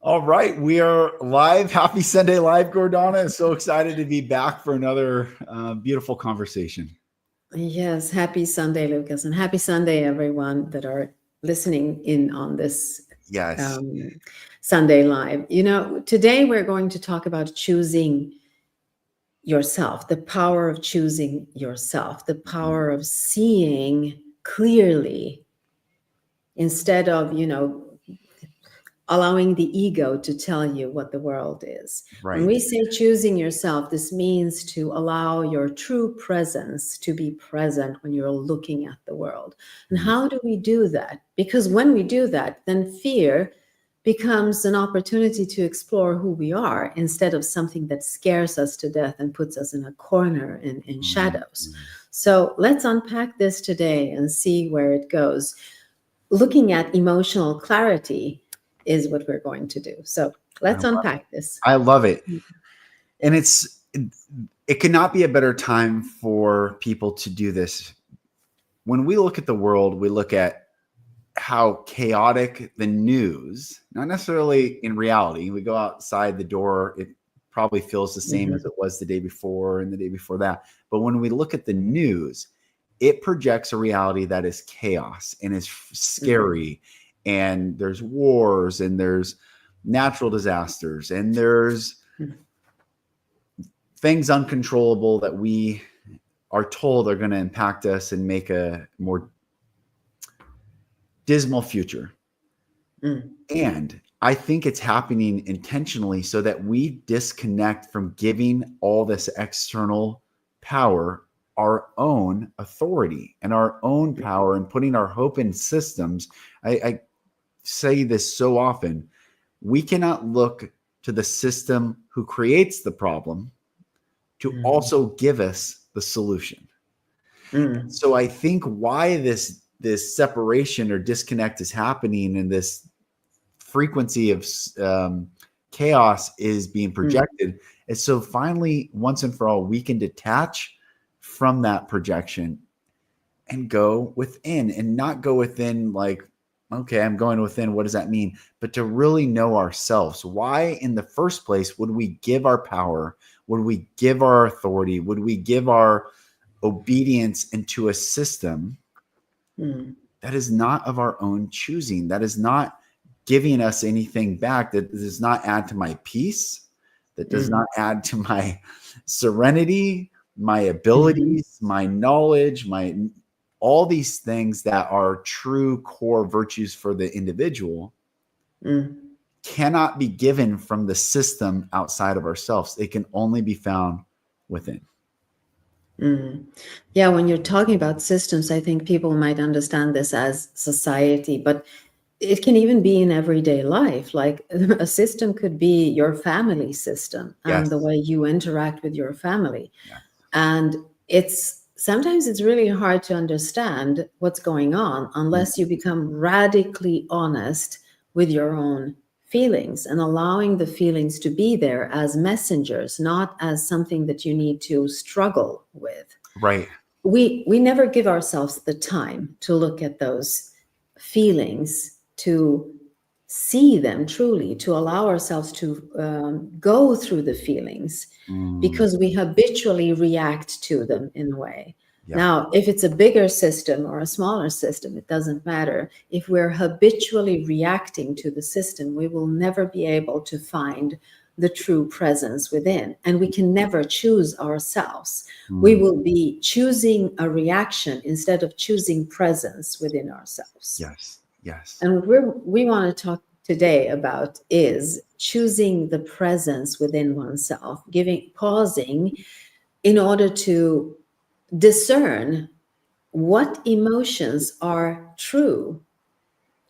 All right, we are live. Happy Sunday Live, Gordana. So excited to be back for another beautiful conversation. Yes, happy Sunday, Lucas, and happy Sunday, everyone that are listening in on this Yes. Sunday Live. Today we're going to talk about choosing yourself, the power of choosing yourself, the power of seeing clearly instead of, allowing the ego to tell you what the world is. When Right. we say choosing yourself, this means to allow your true presence to be present when you're looking at the world. And how do we do that? Because when we do that, then fear becomes an opportunity to explore who we are instead of something that scares us to death and puts us in a corner in shadows. So let's unpack this today and see where it goes. Looking at emotional clarity is what we're going to do. So let's unpack this. I love it. And it cannot be a better time for people to do this. When we look at the world, we look at how chaotic the news, not necessarily in reality. We go outside the door, it probably feels the same as it was the day before and the day before that. But when we look at the news, it projects a reality that is chaos and is scary. And there's wars and there's natural disasters and there's things uncontrollable that we are told are going to impact us and make a more dismal future. And I think it's happening intentionally so that we disconnect from giving all this external power our own authority and our own power and putting our hope in systems. I say this so often. We cannot look to the system who creates the problem to also give us the solution. So I think why this separation or disconnect is happening and this frequency of chaos is being projected is so finally, once and for all, we can detach from that projection and go within and not go within like, okay, I'm going within. What does that mean? But to really know ourselves. Why in the first place would we give our power? Would we give our authority? Would we give our obedience into a system that is not of our own choosing? That is not giving us anything back. That does not add to my peace. That does not add to my serenity, my abilities, my knowledge, all these things that are true core virtues for the individual cannot be given from the system outside of ourselves. It can only be found within. Yeah, when you're talking about systems, I think people might understand this as society, but it can even be in everyday life. Like a system could be your family system and the way you interact with your family. And sometimes it's really hard to understand what's going on unless you become radically honest with your own feelings and allowing the feelings to be there as messengers, not as something that you need to struggle with. Right. We never give ourselves the time to look at those feelings, to see them truly, to allow ourselves to go through the feelings because we habitually react to them in a way. Now, if it's a bigger system or a smaller system, it doesn't matter. If we're habitually reacting to the system, we will never be able to find the true presence within. And we can never choose ourselves. We will be choosing a reaction instead of choosing presence within ourselves. Yes. And what we want to talk today about is choosing the presence within oneself, pausing in order to discern what emotions are true,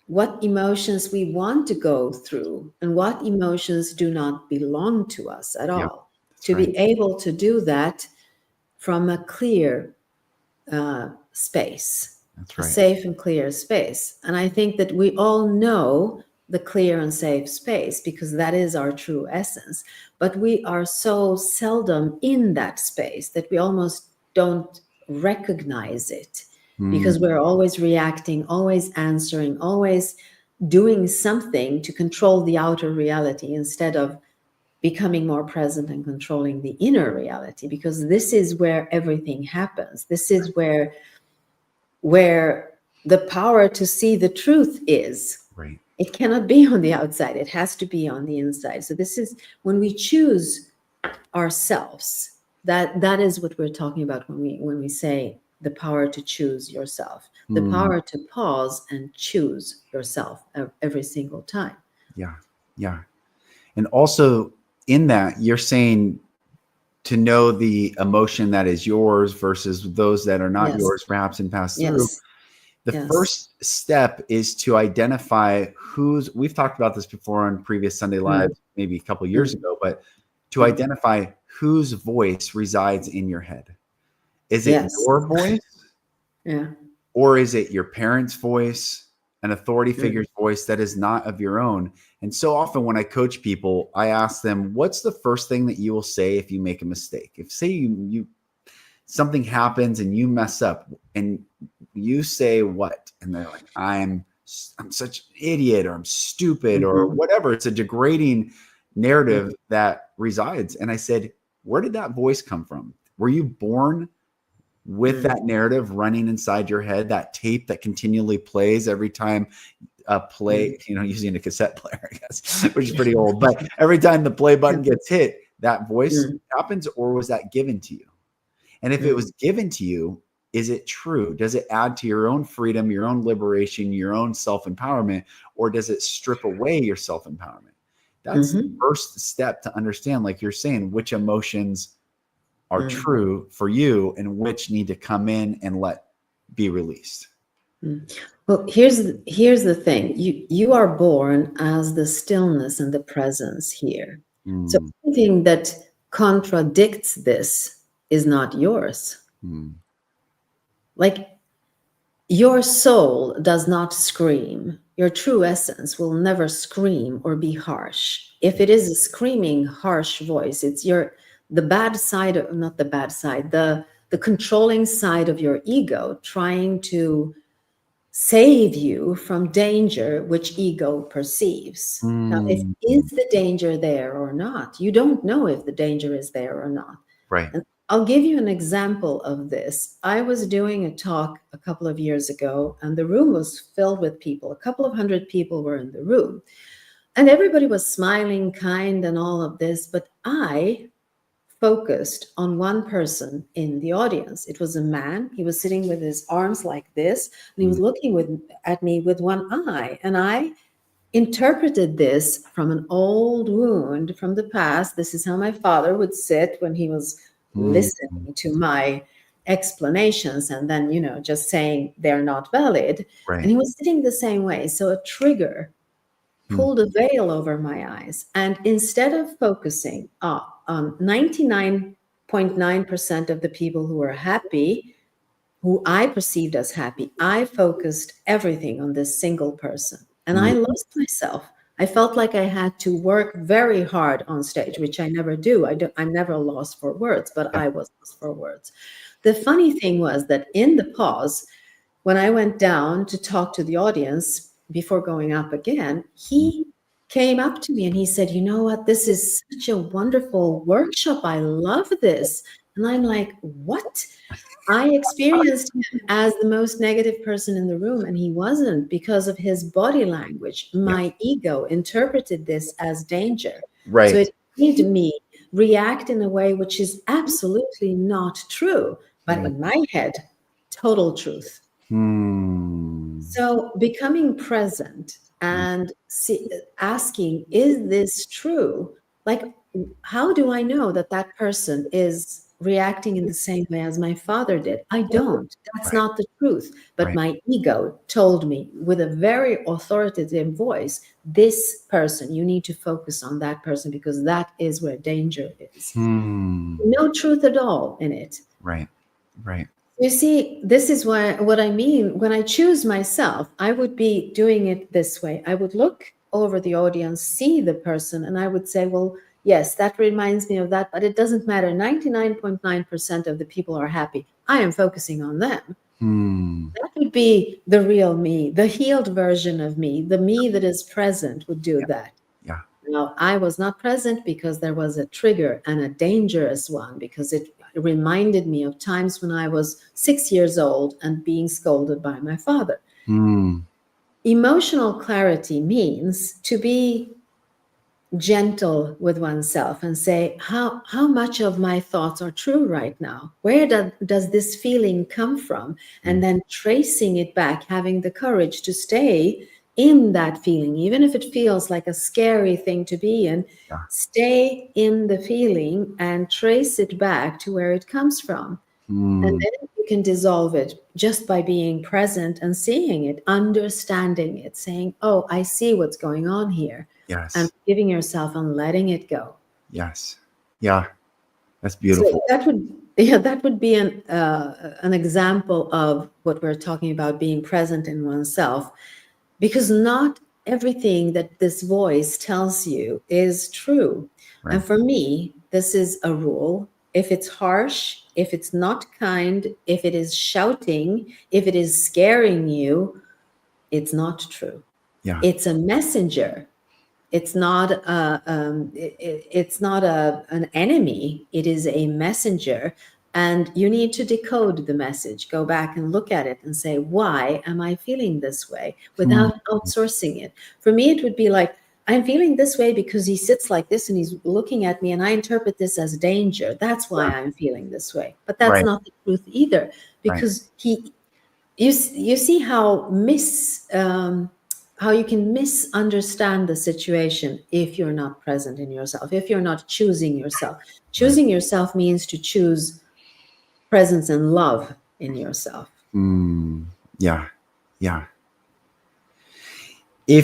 what emotions we want to go through, and what emotions do not belong to us at all. To be able to do that from a clear space, a safe and clear space. And I think that we all know the clear and safe space because that is our true essence. But we are so seldom in that space that we almost don't recognize it because we're always reacting, always answering, always doing something to control the outer reality instead of becoming more present and controlling the inner reality, because this is where everything happens. This is where the power to see the truth is. Right. It cannot be on the outside. It has to be on the inside. So this is when we choose ourselves. That is what we're talking about when we say the power to choose yourself, the power to pause and choose yourself every single time. Yeah. Yeah. And also in that, you're saying to know the emotion that is yours versus those that are not Yes. yours, perhaps, and pass through. Yes. The Yes. first step is to identify we've talked about this before on previous Sunday Lives, maybe a couple of years ago, but to identify whose voice resides in your head. Is it Yes. your voice? Yeah. Or is it your parents' voice, an authority figure's voice that is not of your own? And so often when I coach people, I ask them, what's the first thing that you will say if you make a mistake? If say you something happens and you mess up and you say what? And they're like, I'm such an idiot, or I'm stupid, or whatever. It's a degrading narrative that resides. And I said, where did that voice come from? Were you born with that narrative running inside your head, that tape that continually plays every time play, using a cassette player, I guess, which is pretty old, but every time the play button gets hit, that voice happens? Or was that given to you? And if it was given to you, is it true? Does it add to your own freedom, your own liberation, your own self-empowerment, or does it strip away your self-empowerment? That's the first step to understand, like you're saying, which emotions are true for you and which need to come in and let be released. Well, here's the thing. You are born as the stillness and the presence here. So anything that contradicts this is not yours. Like, your soul does not scream. Your true essence will never scream or be harsh. If it is a screaming, harsh voice, it's the bad side of, not the bad side, the controlling side of your ego trying to save you from danger which ego perceives. Now, is the danger there or not? You don't know if the danger is there or not. Right. And I'll give you an example of this. I was doing a talk a couple of years ago, and the room was filled with people. A couple of hundred people were in the room, and everybody was smiling, kind, and all of this, but I focused on one person in the audience. It was a man. He was sitting with his arms like this, and he was looking at me with one eye. And I interpreted this from an old wound from the past. This is how my father would sit when he was listening to my explanations and then, just saying they're not valid. Right. And he was sitting the same way. So a trigger pulled a veil over my eyes. And instead of focusing on 99.9% of the people who were happy, who I perceived as happy, I focused everything on this single person. And I lost myself. I felt like I had to work very hard on stage, which I never do. I'm never lost for words, but I was lost for words. The funny thing was that in the pause, when I went down to talk to the audience before going up again, he came up to me and he said, you know what, this is such a wonderful workshop. I love this. And I'm like, what? I experienced him as the most negative person in the room, and he wasn't, because of his body language. My ego interpreted this as danger. Right. So it made me react in a way which is absolutely not true, but in my head, total truth. So becoming present and asking, is this true? Like, how do I know that that person is reacting in the same way as my father did? I don't. That's not the truth. But my ego told me with a very authoritative voice, this person, you need to focus on that person because that is where danger is. No truth at all in it. Right. Right. You see, this is what I mean. When I choose myself, I would be doing it this way. I would look over the audience, see the person, and I would say, well, yes, that reminds me of that, but it doesn't matter. 99.9% of the people are happy. I am focusing on them. That would be the real me, the healed version of me, the me that is present would do Yeah. that. Yeah. Now, I was not present because there was a trigger, and a dangerous one, because it reminded me of times when I was 6 years old and being scolded by my father. Emotional clarity means to be gentle with oneself and say, how much of my thoughts are true right now? Where does this feeling come from? And then tracing it back, having the courage to stay in that feeling, even if it feels like a scary thing to be in. Yeah. Stay in the feeling and trace it back to where it comes from. And then you can dissolve it just by being present and seeing it, understanding it, saying, oh, I see what's going on here. And Yes. forgiving yourself and letting it go. Yes. Yeah. That's So beautiful. that would be an example of what we're talking about, being present in oneself, because not everything that this voice tells you is true. Right. And for me, this is a rule. If it's harsh, if it's not kind, if it is shouting, if it is scaring you, it's not true. Yeah. It's a messenger. It's not it's not an enemy. It is a messenger, and you need to decode the message. Go back and look at it and say, why am I feeling this way, without outsourcing it? For me, it would be like, I'm feeling this way because he sits like this and he's looking at me, and I interpret this as danger. That's why I'm feeling this way. But that's Right. not the truth either, Right. because you see how you can misunderstand the situation if you're not present in yourself, if you're not choosing yourself. Choosing yourself means to choose presence and love in yourself. Yeah. Yeah. I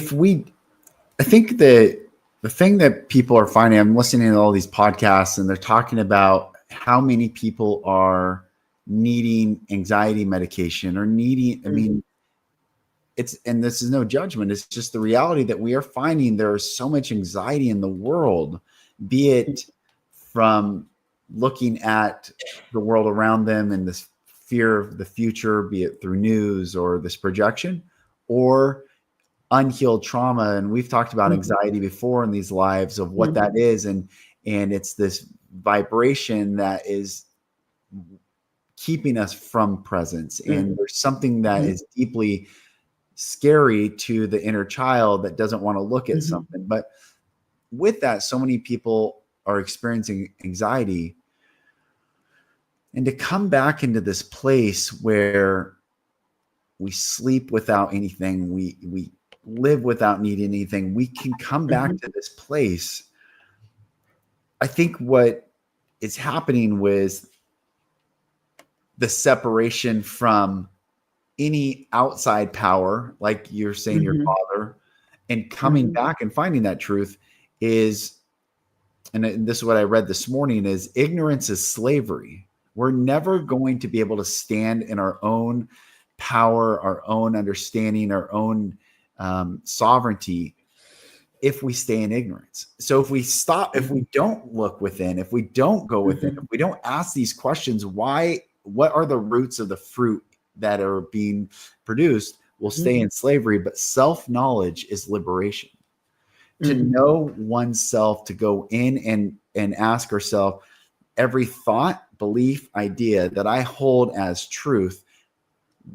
think the thing that people are finding, I'm listening to all these podcasts and they're talking about how many people are needing anxiety medication or needing, I mean, and this is no judgment. It's just the reality that we are finding there is so much anxiety in the world, be it from looking at the world around them and this fear of the future, be it through news or this projection, or unhealed trauma. And we've talked about anxiety before in these lives of what that is. And it's this vibration that is keeping us from presence. And there's something that is deeply scary to the inner child that doesn't want to look at something. But with that, so many people are experiencing anxiety. And to come back into this place where we sleep without anything, we live without needing anything, we can come back to this place. I think what is happening with the separation from any outside power, like you're saying, your father, and coming back and finding that truth is, and this is what I read this morning, is ignorance is slavery. We're never going to be able to stand in our own power, our own understanding, our own sovereignty if we stay in ignorance. So if we stop, if we don't look within, if we don't go within, if we don't ask these questions, why, what are the roots of the fruit that are being produced, we'll stay in slavery. But self-knowledge is liberation. To know oneself, to go in and ask ourselves, every thought, belief, idea that I hold as truth,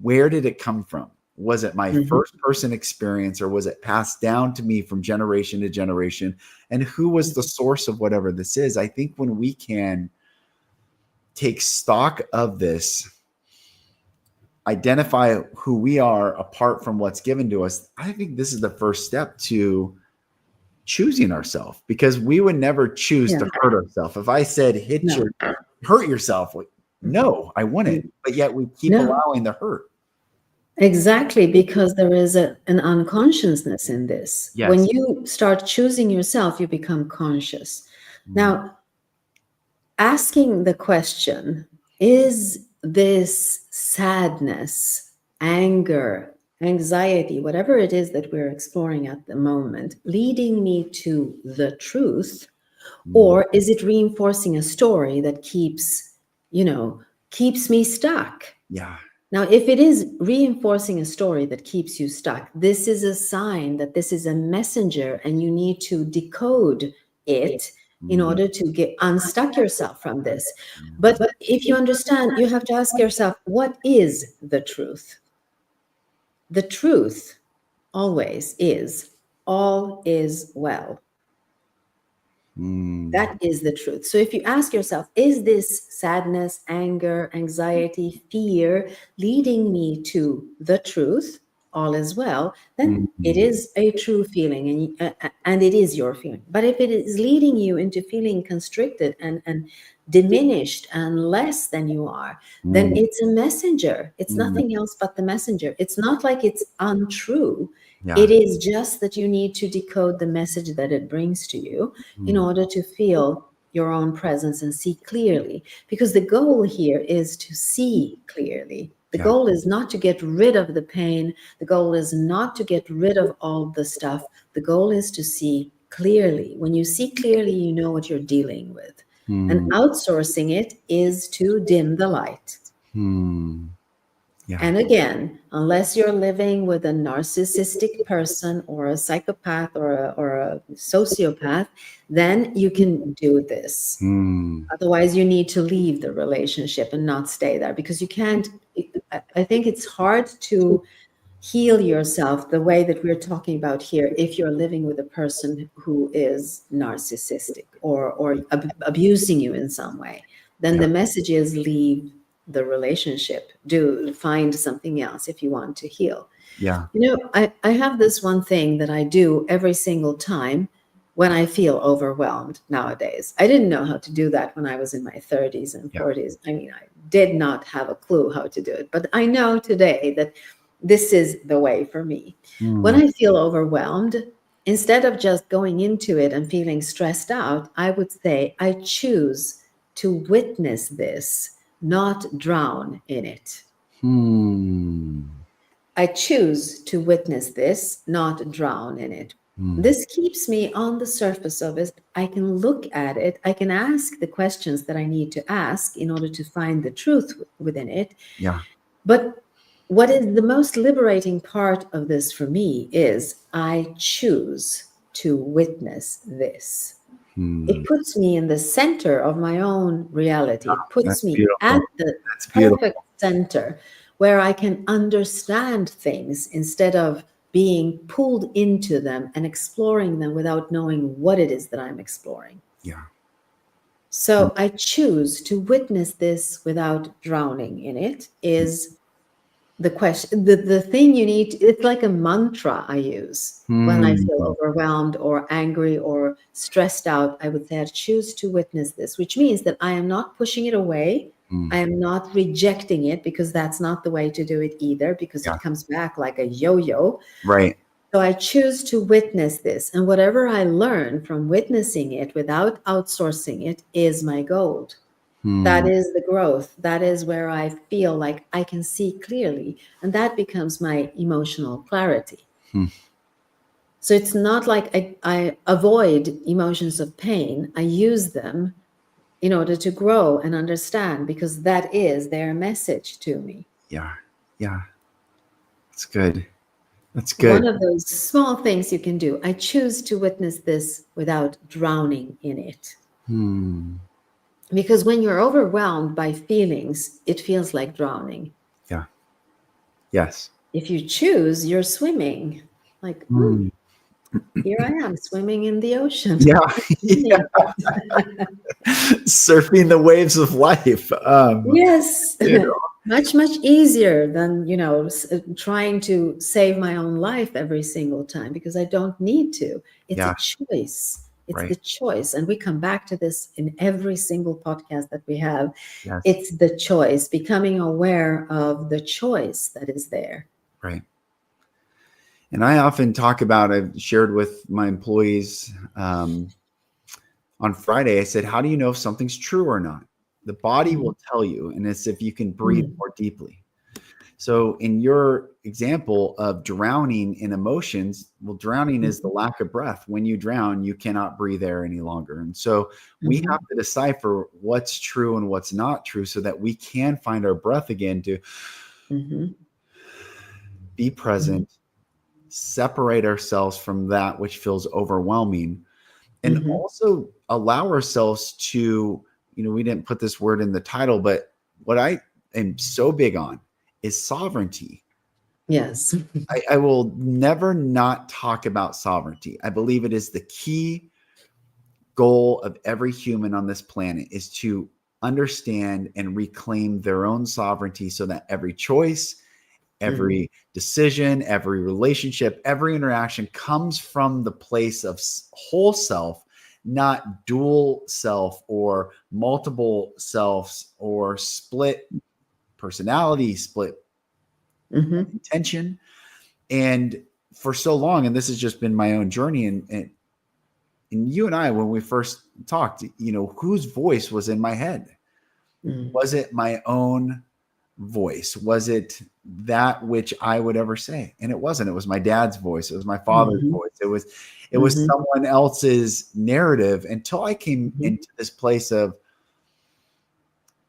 where did it come from? Was it my first person experience, or was it passed down to me from generation to generation? And who was the source of whatever this is? I think when we can take stock of this, identify who we are apart from what's given to us, I think this is the first step to choosing ourselves, because we would never choose to hurt ourselves. If I said hurt yourself, no, I wouldn't. But yet we keep allowing the hurt. Exactly, because there is an unconsciousness in this. Yes. When you start choosing yourself, you become conscious. Now, asking the question, is this sadness, anger, anxiety, whatever it is that we're exploring at the moment, leading me to the truth? Or is it reinforcing a story that keeps me stuck? Yeah. Now, if it is reinforcing a story that keeps you stuck, this is a sign that this is a messenger and you need to decode it in Mm, order to get unstuck yourself from this. But if you understand, you have to ask yourself, what is the truth? The truth always is all is well. mm, That is the truth. So if you ask yourself, is this sadness, anger, anxiety, fear leading me to the truth? All is well, then it mm, is a true feeling, and it is your feeling. But if it is leading you into feeling constricted and diminished and less than you are, then mm, it's a messenger. It's mm. nothing else but the messenger. It's not like it's untrue. Yeah. It is just that you need to decode the message that it brings to you in Mm, order to feel your own presence and see clearly. Because the goal here is to see clearly. The yeah. goal is not to get rid of the pain. The goal is not to get rid of all the stuff. The goal is to see clearly. When you see clearly, you know what you're dealing with. And Mm, outsourcing it is to dim the light. mm. Yeah. And again, unless you're living with a narcissistic person or a psychopath or a sociopath, then you can do this. Mm, Otherwise, you need to leave the relationship and not stay there because you can't. I think it's hard to heal yourself the way that we're talking about here if you're living with a person who is narcissistic or abusing you in some way. Then yeah. the message is leave the relationship, do find something else if you want to heal. Yeah. You know, I have this one thing that I do every single time when I feel overwhelmed nowadays. I didn't know how to do that when I was in my 30s and Yeah. 40s. I mean, I did not have a clue how to do it, but I know today that this is the way for me. When Mm, I feel overwhelmed, instead of just going into it and feeling stressed out, I would say I choose to witness this, not drown in it. mm, I choose to witness this, not drown in it. mm. This keeps me on the surface of it. I can look at it. I can ask the questions that I need to ask in order to find the truth within it. Yeah. But what is the most liberating part of this for me is I choose to witness this. Mm. It puts me in the center of my own reality. It puts That's me at beautiful. the That's perfect beautiful. center where I can understand things instead of being pulled into them and exploring them without knowing what it is that I'm exploring. Yeah. Mm, So I choose to witness this without drowning in it is the question, the thing you need, it's like a mantra I use when I feel mm, overwhelmed or angry or stressed out. I would say I choose to witness this, which means that I am not pushing it away. I mm. am not rejecting it because that's not the way to do it either, because Yeah. it comes back like a yo-yo. Right. So I choose to witness this. And whatever I learn from witnessing it without outsourcing it is my gold. That Mm, is the growth. That is where I feel like I can see clearly. And that becomes my emotional clarity. mm. So it's not like I avoid emotions of pain. I use them in order to grow and understand because that is their message to me. Yeah. Yeah. That's good. That's One good. of those small things you can do. I choose to witness this without drowning in it. Hmm. Because when you're overwhelmed by feelings, it feels like drowning. Yeah. Yes. If you choose, you're swimming. Like, Mm. here I am swimming in the ocean. Yeah. Yeah. Swimming. Surfing the waves of life. Yes, You know, much, much easier than, trying to save my own life every single time because I don't need to. It's a yeah. choice. It's Right. the choice. And we come back to this in every single podcast that we have. Yes. It's the choice, becoming aware of the choice that is there. Right. And I often talk about, I've shared with my employees on Friday, I said, how do you know if something's true or not? The body will tell you, and it's if you can breathe Mm. more deeply. So in your example of drowning in emotions, well, drowning is the lack of breath. When you drown, you cannot breathe air any longer. And so we Mhm. have to decipher what's true and what's not true so that we can find our breath again to Mhm. Be Mhm. present, separate ourselves from that which feels overwhelming, and Mhm. also allow ourselves to, we didn't put this word in the title, but what I am so big on is sovereignty. Yes. I will never not talk about sovereignty. I believe it is the key goal of every human on this planet is to understand and reclaim their own sovereignty so that every choice, Mhm. every decision, every relationship, every interaction comes from the place of whole self, not dual self or multiple selves or split personality, split Mhm. intention. And for so long, and this has just been my own journey, and you and I, when we first talked, whose voice was in my head? Mhm. Was it my own voice? Was it that which I would ever say? And it wasn't. It was my dad's voice. It was my father's Mhm. voice. It was Mhm. someone else's narrative, until I came Mhm. into this place of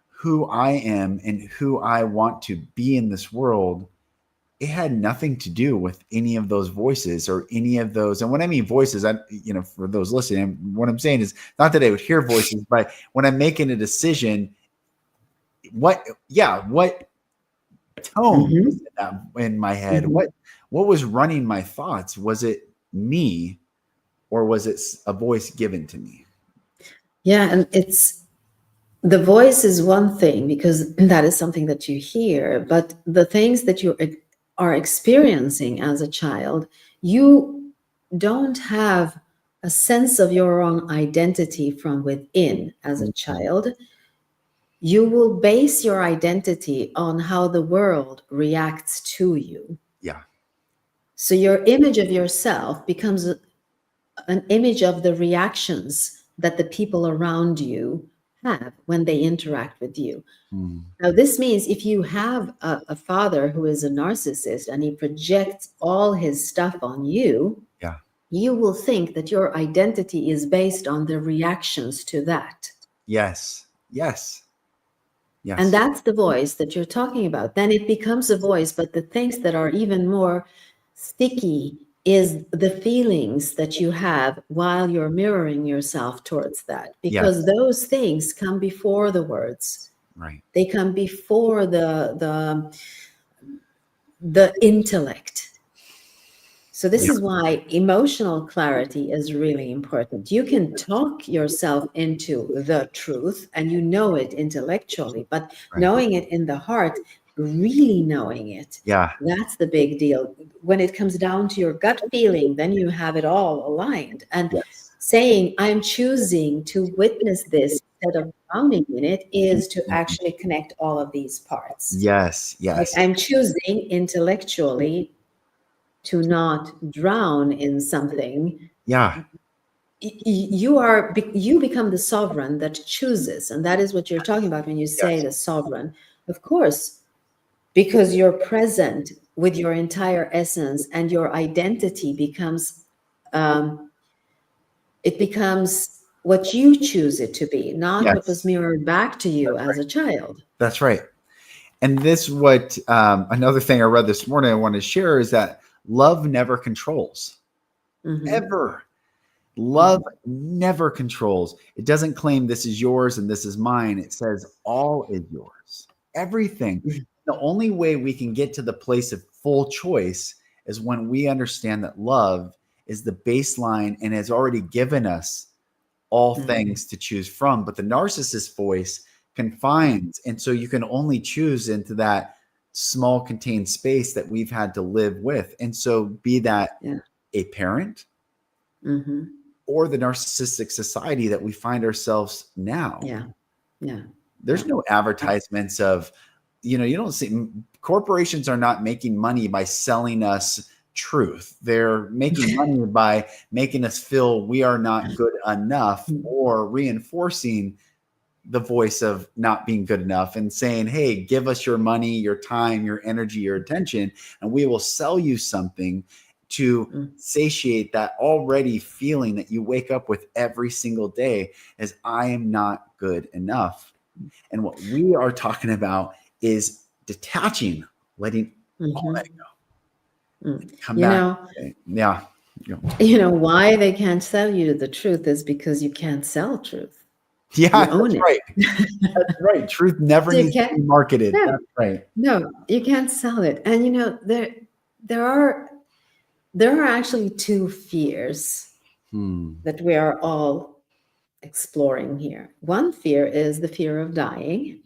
who I am and who I want to be in this world. It had nothing to do with any of those voices or any of those. And when I mean voices, for those listening, what I'm saying is not that I would hear voices, but when I'm making a decision, what tone was Mhm. in my head? Mhm. What was running my thoughts? Was it me, or was it a voice given to me? Yeah, and it's the voice is one thing because that is something that you hear, but the things that you are experiencing as a child, you don't have a sense of your own identity from within as a Mhm. child. You will base your identity on how the world reacts to you. Yeah. So your image of yourself becomes an image of the reactions that the people around you have when they interact with you. Mm. Now, this means if you have a father who is a narcissist and he projects all his stuff on you, Yeah. you will think that your identity is based on the reactions to that. Yes. Yes. And Yes. that's the voice that you're talking about. Then it becomes a voice, but the things that are even more sticky is the feelings that you have while you're mirroring yourself towards that, because Yes. those things come before the words. Right. They come before the intellect. So this Yeah. is why emotional clarity is really important. You can talk yourself into the truth and you know it intellectually, but Right. knowing it in the heart, really knowing it, Yeah. that's the big deal. When it comes down to your gut feeling, then you have it all aligned. And Yes. saying, I'm choosing to witness this instead of drowning in it is to Mhm. actually connect all of these parts. Yes. Like Yes. I'm choosing intellectually to not drown in something. Yeah. You become the sovereign that chooses, and that is what you're talking about when you say Yes. the sovereign. Of course, because you're present with your entire essence, and your identity becomes um, it becomes what you choose it to be, not what was Yes. mirrored back to you That's as right. a child. That's right. And this, what another thing I read this morning I want to share is that love never controls, Hmm. ever. Love Hmm. never controls. It doesn't claim this is yours and this is mine. It says all is yours. Everything. The only way we can get to the place of full choice is when we understand that love is the baseline and has already given us all Hmm. things to choose from. But the narcissist voice confines. And so you can only choose into that small contained space that we've had to live with. And so, be that Yeah. a parent Hmm. or the narcissistic society that we find ourselves now. Yeah. Yeah. There's Yeah. no advertisements of, you don't see, corporations are not making money by selling us truth. They're making money by making us feel we are not good enough, or reinforcing the voice of not being good enough and saying, hey, give us your money, your time, your energy, your attention, and we will sell you something to Mm. satiate that already feeling that you wake up with every single day, as I am not good enough. And what we are talking about is detaching letting all Mm-hmm. that come You back. know, Yeah. why they can't tell you the truth is because you can't sell truth. Yeah, You own that's it. right. That's right. Truth never So you needs to be can't. marketed. No, That's right. no, you can't sell it. And there are there are actually two fears Hmm. that we are all exploring here. One fear is the fear of dying,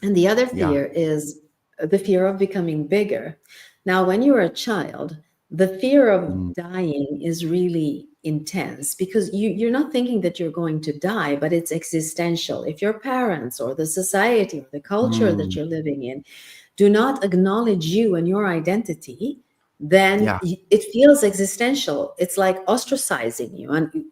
and the other Yeah. fear is the fear of becoming bigger. Now, when you're a child, the fear Mm. of dying is really intense because you're not thinking that you're going to die, but it's existential. If your parents or the society or the culture that Mm. you're living in do not acknowledge you and your identity, then Yeah. it feels existential. It's like ostracizing you. And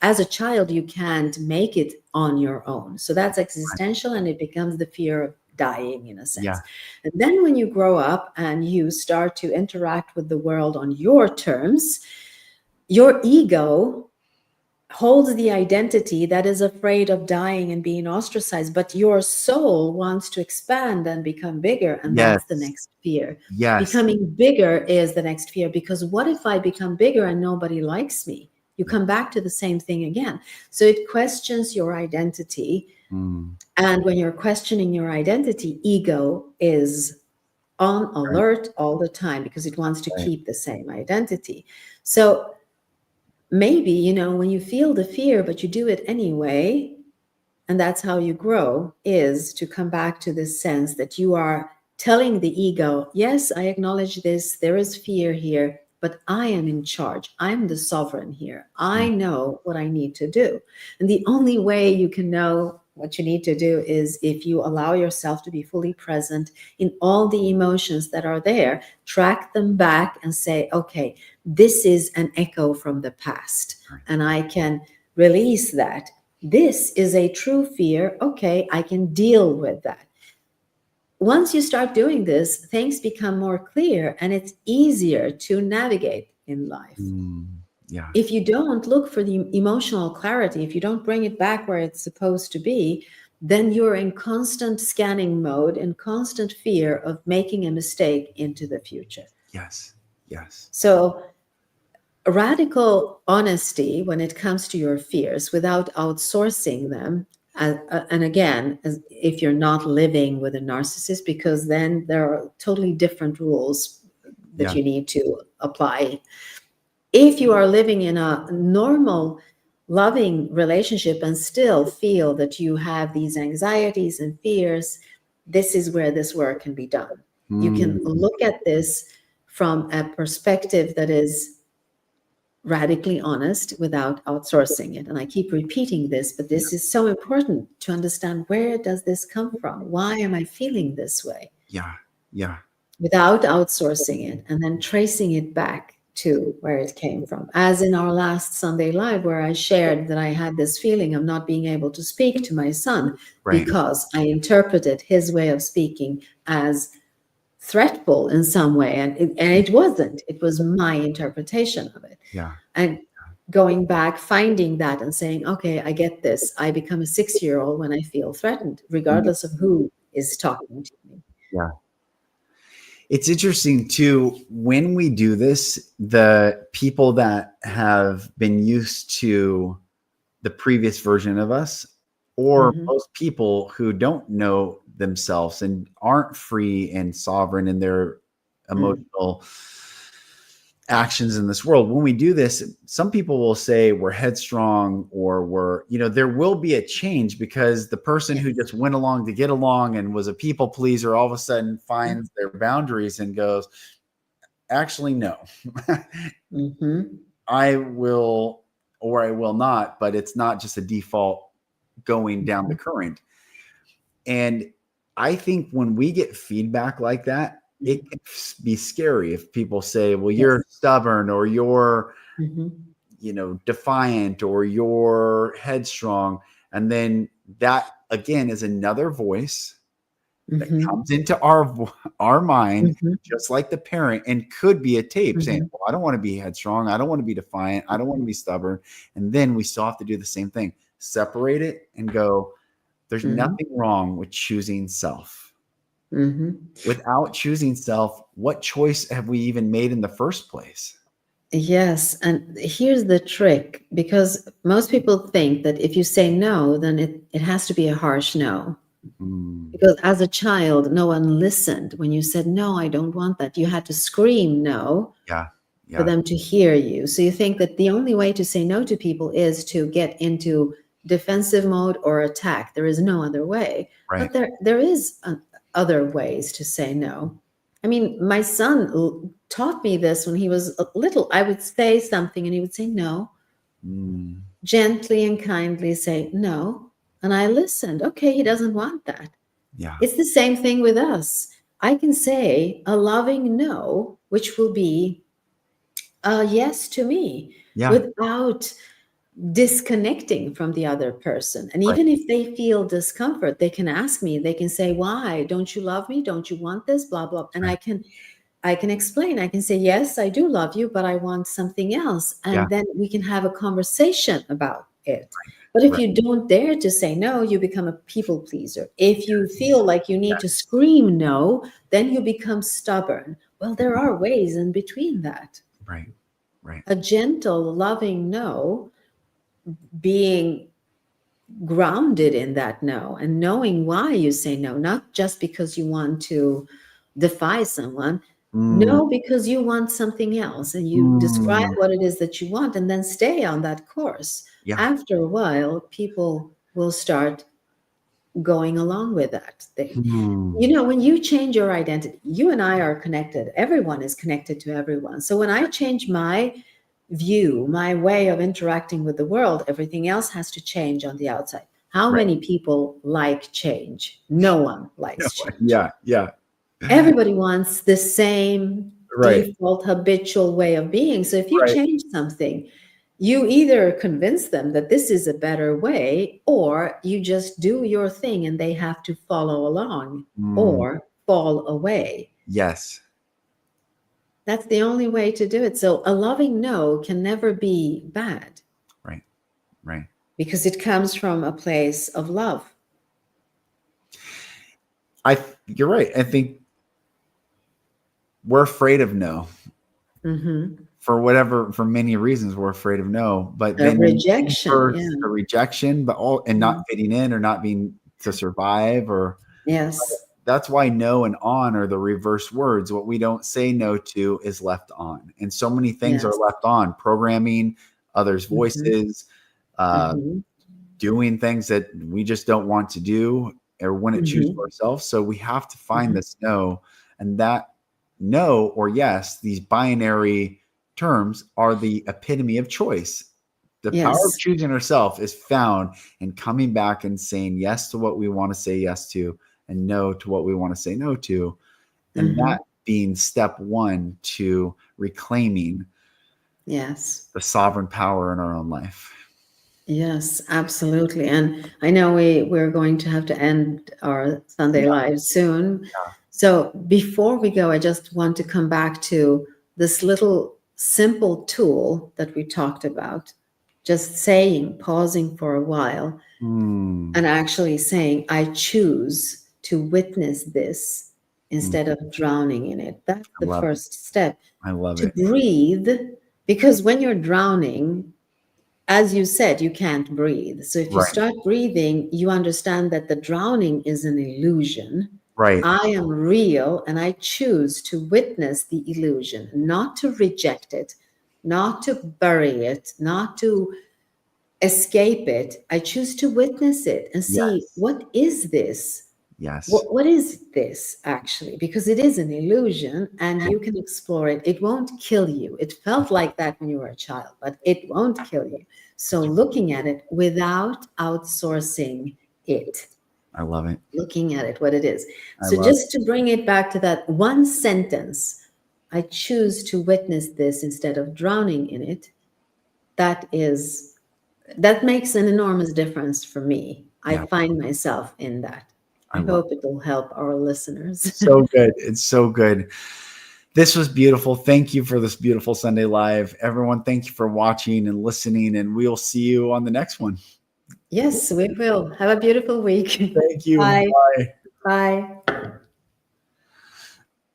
as a child, you can't make it on your own. So that's Right. existential, and it becomes the fear of dying in a Yeah. sense. And then when you grow up and you start to interact with the world on your terms, your ego holds the identity that is afraid of dying and being ostracized, but your soul wants to expand and become bigger. And that's the Yes. next fear. Yes. Becoming bigger is the next fear, because what if I become bigger and nobody likes me? You Yeah. come back to the same thing again. So it questions your identity. Mm. And when you're questioning your identity, ego is on Right. alert all the time because it wants to Right. keep the same identity. So maybe, when you feel the fear, but you do it anyway, and that's how you grow, is to come back to this sense that you are telling the ego, yes, I acknowledge this, there is fear here, but I am in charge. I'm the sovereign here. I Mm. know what I need to do. And the only way you can know what you need to do is if you allow yourself to be fully present in all the emotions that are there, track them back and say, okay, this is an echo from the past, Right. and I can release that. This is a true fear. Okay, I can deal with that. Once you start doing this, things become more clear and it's easier to navigate in life. Mm. Yeah. If you don't look for the emotional clarity, if you don't bring it back where it's supposed to be, then you're in constant scanning mode and constant fear of making a mistake into the future. Yes. Yes. So radical honesty when it comes to your fears without outsourcing them. And again, if you're not living with a narcissist, because then there are totally different rules that Yeah. you need to apply. If you are living in a normal, loving relationship and still feel that you have these anxieties and fears, this is where this work can be done. You can Mm. look at this from a perspective that is radically honest without outsourcing it. And I keep repeating this, but this is so important to understand, where does this come from? Why am I feeling this way? Yeah. Yeah. Without outsourcing it and then tracing it back to where it came from. As in our last Sunday Live, where I shared that I had this feeling of not being able to speak to my son Right. because I interpreted his way of speaking as threatful in some way. And it wasn't, it was my interpretation of it. Yeah. And going back, finding that and saying, okay, I get this. I become a 6-year-old when I feel threatened, Mm. regardless of who is talking to me. Yeah. It's interesting too, when we do this, the people that have been used to the previous version of us, or Mhm. most people who don't know themselves and aren't free and sovereign in their Mm. emotional actions in this world, when we do this, some people will say we're headstrong, or there will be a change, because the person who just went along to get along and was a people pleaser all of a sudden finds their boundaries and goes, actually, no. Mhm. I will, or I will not, but it's not just a default going down the current. And I think when we get feedback like that, it can be scary if people say, well, you're Yes. stubborn, or you're, Mhm. defiant, or you're headstrong. And then that again is another voice that Mhm. comes into our mind, Mhm. just like the parent, and could be a tape saying, Mhm. well, I don't want to be headstrong, I don't want to be defiant, I don't want to be stubborn. And then we still have to do the same thing, separate it and go, there's Mhm. nothing wrong with choosing self. Without choosing self, what choice have we even made in the first place? Yes, and here's the trick, because most people think that if you say no, then it has to be a harsh no. Mm, Because as a child, no one listened. When you said, no, I don't want that, you had to scream no yeah. for Yeah. them to hear you. So you think that the only way to say no to people is to get into defensive mode or attack. There is no other way. Right. But there is other ways to say no. I mean, my son taught me this when he was little. I would say something and he would say no, Mm, gently and kindly say no. And I listened. Okay, he doesn't want that. yeah. It's the same thing with us. I can say a loving no, which will be a yes to me, Yeah. without disconnecting from the other person. And Right. even if they feel discomfort, they can ask me, they can say, why? Don't you love me? Don't you want this? Blah, blah. And Right. I can explain. I can say, yes, I do love you, but I want something else. Yeah. And then we can have a conversation about it. But if Right. you don't dare to say no, you become a people pleaser. If you feel like you need to Yes. scream no, then you become stubborn. Well, there are ways in between that. Right. Right. A gentle, loving no, being grounded in that no and knowing why you say no, not just because you want to defy someone. Mm, No, because you want something else and you describe mm, what it is that you want and then stay on that course. yeah. After a while, people will start going along with that thing. Mm, You know, when you change your identity, you and I are connected. Everyone is connected to everyone. So when I change my view, my way of interacting with the world, everything else has to change on the outside. How right. many people like change? No one likes change. Yeah. Yeah. Everybody wants the same Right. default habitual way of being. So if you Right. change something, you either convince them that this is a better way, or you just do your thing and they have to follow along Mm, or fall away. yes. That's the only way to do it. So a loving no can never be bad Right. Right. because it comes from a place of love. You're right. I think we're afraid of no Hmm. for many reasons. We're afraid of no, but A then rejection. first Yeah. the rejection, but all and not Mhm. fitting in or not being to survive or Yes. that's why no and on are the reverse words. What we don't say no to is left on. And so many things are Yes. left on programming, others' Hmm. voices, uh, Hmm. doing things that we just don't want to do or wouldn't choose for Hmm. ourselves. So we have to find Hmm. this no. And that no or yes, these binary terms are the epitome of choice. The power of Yes. choosing ourselves is found in coming back and saying yes to what we want to say yes to and no to what we want to say no to. And Hmm. that being step one to reclaiming Yes. the sovereign power in our own life. Yes, absolutely. And I know we're going to have to end our Sunday Yeah. Live soon. So before we go, I just want to come back to this little simple tool that we talked about. Just saying, pausing for a while, Mm, and actually saying, I choose to witness this mm, instead of drowning in it. That's I the love it. first step. I love To it. breathe, because when you're drowning, as you said, you can't breathe. So if you Right. start breathing, you understand that the drowning is an illusion. Right. I am real and I choose to witness the illusion, not to reject it, not to bury it, not to escape it. I choose to witness it and see, Yes. what is this? Yes. What is this actually? Because it is an illusion and you can explore it. It won't kill you. It felt like that when you were a child, but it won't kill you. So looking at it without outsourcing it, I love it. looking at it, what it is. I So love just to bring it back to that one sentence, I choose to witness this instead of drowning in it. That is, that makes an enormous difference for me. it. I Yeah. find myself in that. I I love hope it will help our listeners. it. So good. It's so good. This was beautiful. Thank you for this beautiful Sunday Live. Everyone, thank you for watching and listening, and we'll see you on the next one. Yes, we will. Have a beautiful week. Thank you. Bye. Bye. Bye.